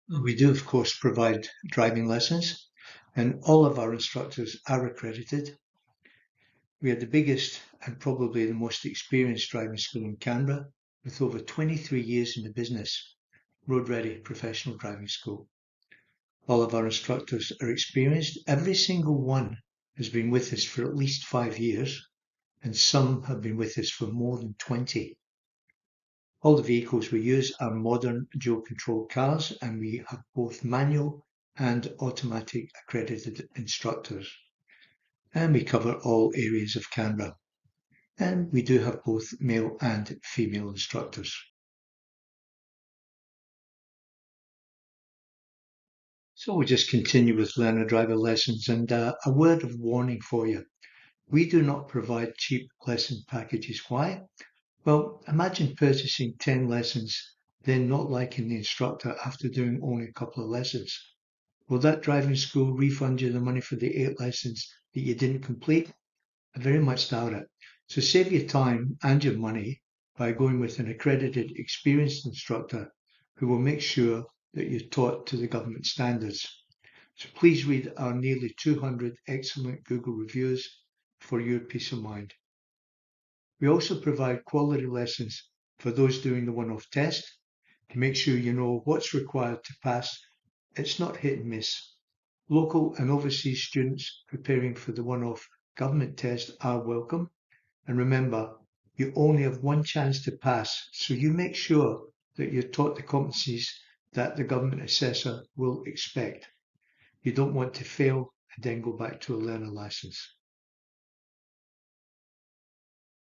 We do, of course, provide driving lessons, and all of our instructors are accredited. We are the biggest and probably the most experienced driving school in Canberra, with over 23 years in the business. Road Ready Professional Driving School. All of our instructors are experienced. Every single one has been with us for at least 5 years, and some have been with us for more than 20. All the vehicles we use are modern dual-control cars, and we have both manual and automatic accredited instructors. And we cover all areas of Canberra. And we do have both male and female instructors. So we'll just continue with learner driver lessons, and a word of warning for you. We do not provide cheap lesson packages. Why? Well, imagine purchasing 10 lessons, then not liking the instructor after doing only a couple of lessons. Will that driving school refund you the money for the 8 lessons that you didn't complete? I very much doubt it. So save your time and your money by going with an accredited, experienced instructor who will make sure that you're taught to the government standards. So please read our nearly 200 excellent Google reviews for your peace of mind. We also provide quality lessons for those doing the one-off test to make sure you know what's required to pass. It's not hit and miss. Local and overseas students preparing for the one-off government test are welcome. And remember, you only have one chance to pass, so you make sure that you're taught the competencies that the government assessor will expect. You don't want to fail and then go back to a learner license.